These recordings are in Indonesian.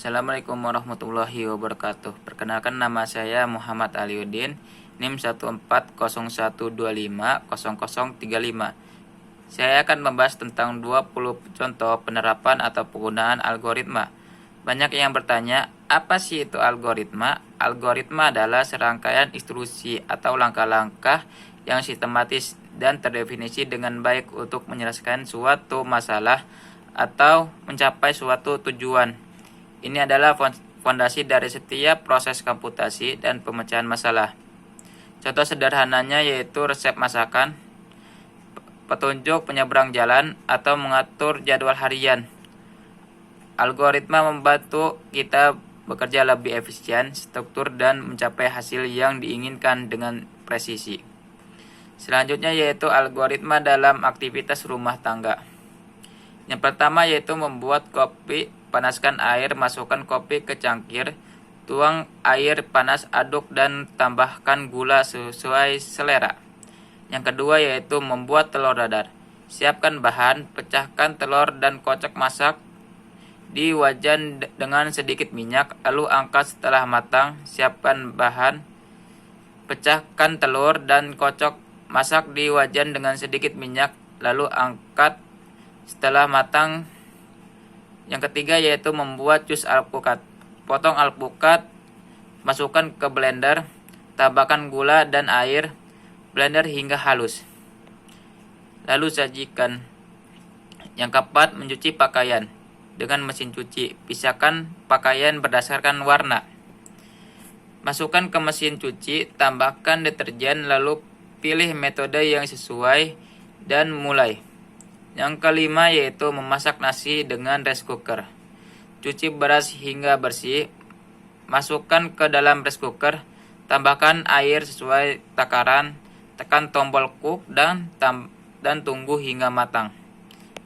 Assalamualaikum warahmatullahi wabarakatuh. Perkenalkan, nama saya Muhammad Aliuddin, NIM 14012500035. Saya akan membahas tentang 20 contoh penerapan atau penggunaan algoritma. Banyak yang bertanya, apa sih itu algoritma? Algoritma adalah serangkaian instruksi atau langkah-langkah yang sistematis dan terdefinisi dengan baik untuk menyelesaikan suatu masalah atau mencapai suatu tujuan. Ini adalah fondasi dari setiap proses komputasi dan pemecahan masalah. Contoh sederhananya yaitu resep masakan, petunjuk penyeberang jalan, atau mengatur jadwal harian. Algoritma membantu kita bekerja lebih efisien, struktur, dan mencapai hasil yang diinginkan dengan presisi. Selanjutnya yaitu algoritma dalam aktivitas rumah tangga. Yang pertama yaitu membuat kopi. Panaskan air, masukkan kopi ke cangkir, tuang air panas, aduk dan tambahkan gula sesuai selera. Yang kedua yaitu membuat telur dadar. Siapkan bahan, pecahkan telur dan kocok masak di wajan dengan sedikit minyak, lalu angkat setelah matang. Siapkan bahan, pecahkan telur dan kocok masak di wajan dengan sedikit minyak, lalu angkat setelah matang. Yang ketiga yaitu membuat jus alpukat. Potong alpukat, masukkan ke blender, tambahkan gula dan air, blender hingga halus. Lalu sajikan. Yang keempat, mencuci pakaian dengan mesin cuci. Pisahkan pakaian berdasarkan warna. Masukkan ke mesin cuci, tambahkan deterjen, lalu pilih metode yang sesuai dan mulai. Yang kelima yaitu memasak nasi dengan rice cooker. Cuci beras hingga bersih, masukkan ke dalam rice cooker, tambahkan air sesuai takaran, tekan tombol cook dan tunggu hingga matang.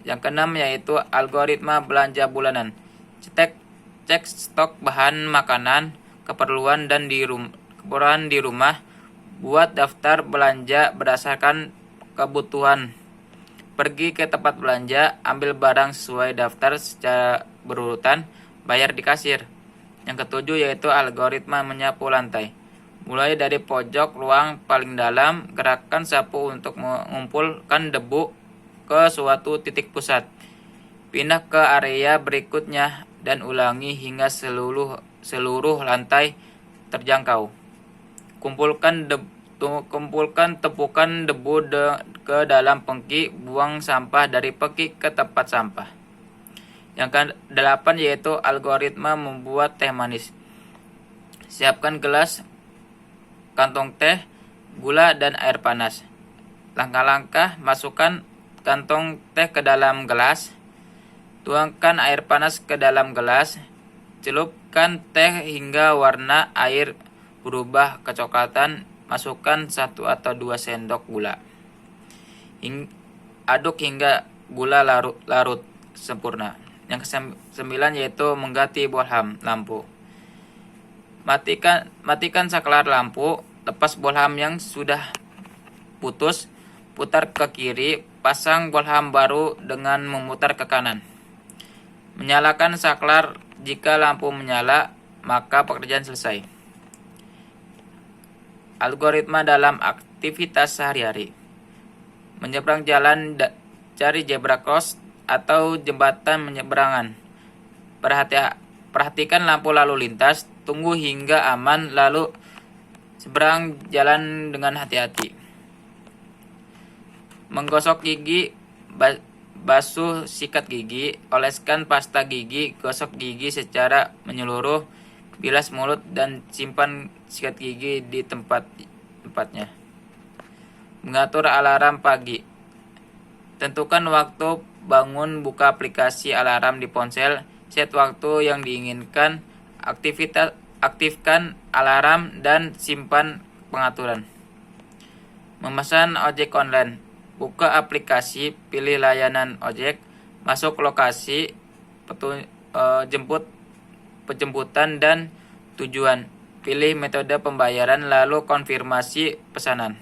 Yang keenam yaitu algoritma belanja bulanan. Cek stok bahan makanan, keperluan di rumah, buat daftar belanja berdasarkan kebutuhan. Pergi ke tempat belanja, ambil barang sesuai daftar secara berurutan, bayar di kasir. Yang ketujuh yaitu algoritma menyapu lantai. Mulai dari pojok ruang paling dalam, gerakkan sapu untuk mengumpulkan debu ke suatu titik pusat. Pindah ke area berikutnya dan ulangi hingga seluruh lantai terjangkau. Kumpulkan tepukan debu ke dalam pengki, buang sampah dari pengki ke tempat sampah. Yang ke-8 yaitu algoritma membuat teh manis. Siapkan gelas, kantong teh, gula, dan air panas. Langkah-langkah: masukkan kantong teh ke dalam gelas, tuangkan air panas ke dalam gelas, celupkan teh hingga warna air berubah kecoklatan. Masukkan 1 atau 2 sendok gula. Aduk hingga gula larut sempurna. Yang ke-9 yaitu mengganti bohlam lampu. Matikan saklar lampu, lepas bohlam yang sudah putus, putar ke kiri, pasang bohlam baru dengan memutar ke kanan. Menyalakan saklar jika lampu menyala, maka pekerjaan selesai. Algoritma dalam aktivitas sehari-hari. Menyeberang jalan, cari zebra cross atau jembatan menyeberangan. Perhatikan lampu lalu lintas, tunggu hingga aman, lalu seberang jalan dengan hati-hati. Menggosok gigi, basuh sikat gigi, oleskan pasta gigi, gosok gigi secara menyeluruh, bilas mulut, dan simpan sikat gigi di tempatnya. Mengatur alarm pagi. Tentukan waktu bangun, buka aplikasi alarm di ponsel, set waktu yang diinginkan, aktifkan alarm, dan simpan pengaturan. Memesan ojek online. Buka aplikasi, pilih layanan ojek, masuk lokasi penjemputan dan tujuan. Pilih metode pembayaran, lalu konfirmasi pesanan.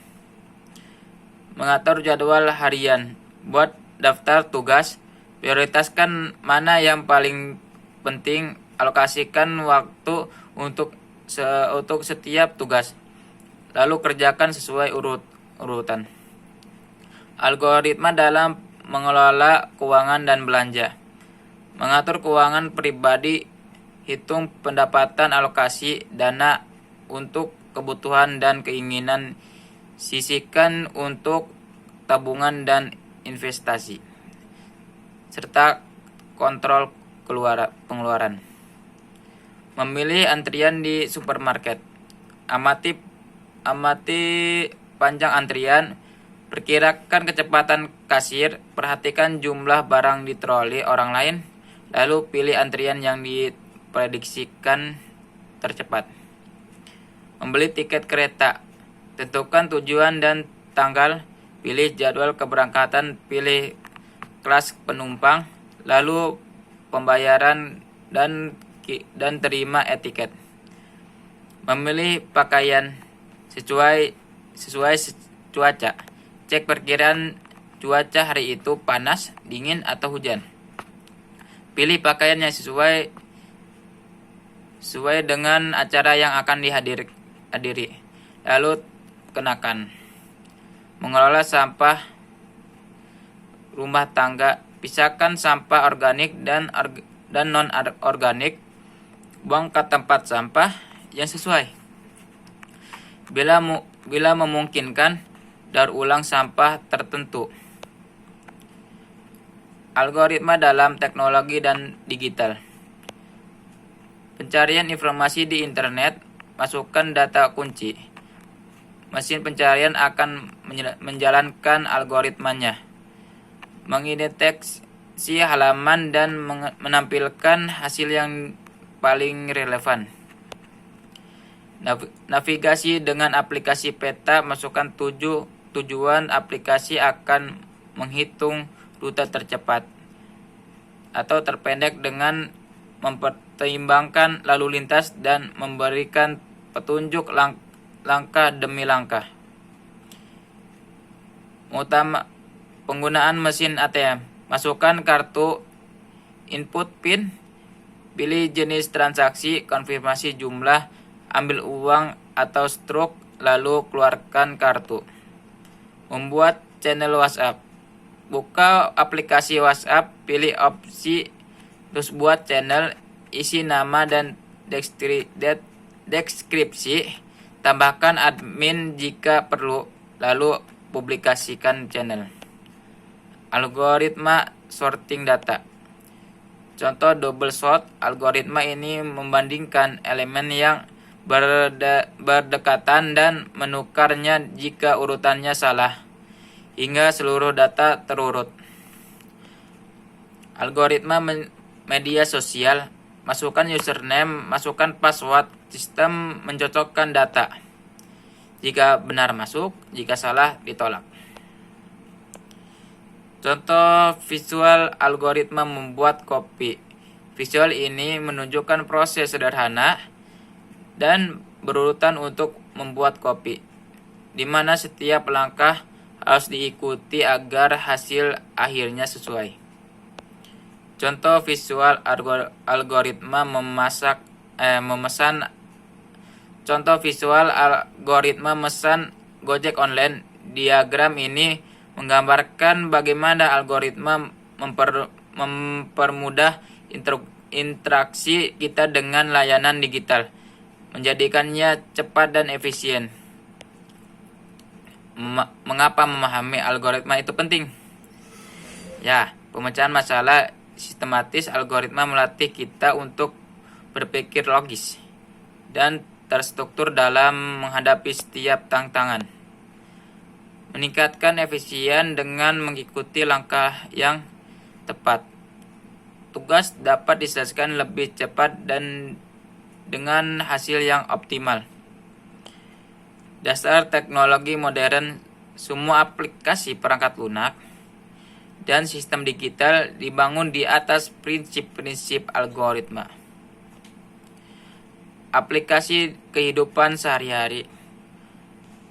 Mengatur jadwal harian. Buat daftar tugas, prioritaskan mana yang paling penting alokasikan waktu untuk setiap tugas, lalu kerjakan sesuai urutan. Algoritma dalam mengelola keuangan dan belanja. Mengatur keuangan pribadi, hitung pendapatan, alokasi dana untuk kebutuhan dan keinginan, sisihkan untuk tabungan dan investasi, serta kontrol pengeluaran. Memilih antrian di supermarket. Amati panjang antrian, perkirakan kecepatan kasir, perhatikan jumlah barang di troli orang lain, lalu pilih antrian yang diprediksikan tercepat. Membeli tiket kereta. Tentukan tujuan dan tanggal, pilih jadwal keberangkatan, pilih kelas penumpang, lalu pembayaran dan terima etiket. Memilih pakaian sesuai cuaca. Cek perkiraan cuaca hari itu panas, dingin, atau hujan. Pilih pakaian yang sesuai dengan acara yang akan dihadiri. Lalu kenakan. Mengelola sampah rumah tangga. Pisahkan sampah organik dan non-organik. Buang ke tempat sampah yang sesuai. Bila memungkinkan, daur ulang sampah tertentu. Algoritma dalam teknologi dan digital. Pencarian informasi di internet, masukkan data kunci. Mesin pencarian akan menjalankan algoritmanya, mengindeteksi halaman dan menampilkan hasil yang paling relevan. Navigasi dengan aplikasi peta, masukkan tujuan aplikasi akan menghitung rute tercepat atau terpendek dengan mempertimbangkan lalu lintas dan memberikan petunjuk langkah demi langkah. Penggunaan mesin ATM. Masukkan kartu, input PIN, pilih jenis transaksi, konfirmasi jumlah, ambil uang atau stroke, lalu keluarkan kartu. Membuat channel WhatsApp. Buka aplikasi WhatsApp, pilih opsi terus buat channel, isi nama dan deskripsi, tambahkan admin jika perlu, lalu publikasikan channel. Algoritma sorting data. Contoh double sort. Algoritma ini membandingkan elemen yang berdekatan dan menukarnya jika urutannya salah, hingga seluruh data terurut. Algoritma media sosial. Masukkan username, masukkan password, sistem mencocokkan data. Jika benar masuk, jika salah ditolak. Contoh visual algoritma membuat kopi. Visual ini menunjukkan proses sederhana dan berurutan untuk membuat kopi, di mana setiap langkah harus diikuti agar hasil akhirnya sesuai. Contoh visual algoritma memesan. Contoh visual algoritma memesan Gojek online. Diagram ini menggambarkan bagaimana algoritma mempermudah interaksi kita dengan layanan digital, menjadikannya cepat dan efisien. Mengapa memahami algoritma itu penting? Ya, pemecahan masalah sistematis. Algoritma melatih kita untuk berpikir logis dan terstruktur dalam menghadapi setiap tantangan. Meningkatkan efisien dengan mengikuti langkah yang tepat. Tugas dapat diselesaikan lebih cepat dan dengan hasil yang optimal. Dasar teknologi modern. Semua aplikasi perangkat lunak dan sistem digital dibangun di atas prinsip-prinsip algoritma. Aplikasi kehidupan sehari-hari.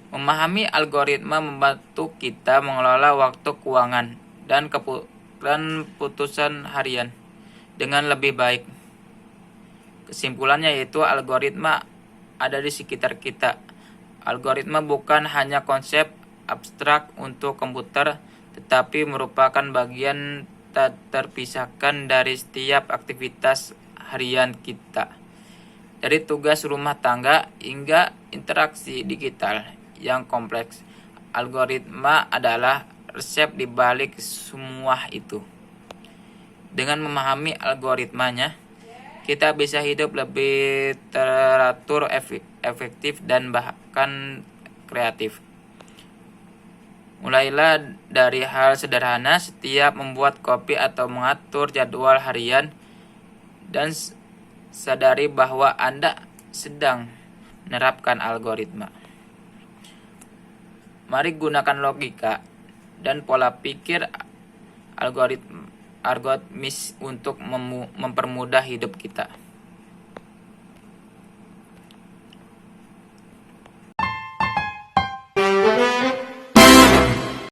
Memahami algoritma membantu kita mengelola waktu, keuangan, dan keputusan harian dengan lebih baik. Kesimpulannya yaitu algoritma ada di sekitar kita. Algoritma bukan hanya konsep abstrak untuk komputer, tetapi merupakan bagian tak terpisahkan dari setiap aktivitas harian kita. Dari tugas rumah tangga hingga interaksi digital yang kompleks, algoritma adalah resep di balik semua itu. Dengan memahami algoritmanya, kita bisa hidup lebih teratur, efektif, dan bahkan kreatif. Mulailah dari hal sederhana, setiap membuat kopi atau mengatur jadwal harian, dan sadari bahwa Anda sedang menerapkan algoritma. Mari gunakan logika dan pola pikir algoritmis untuk mempermudah hidup kita.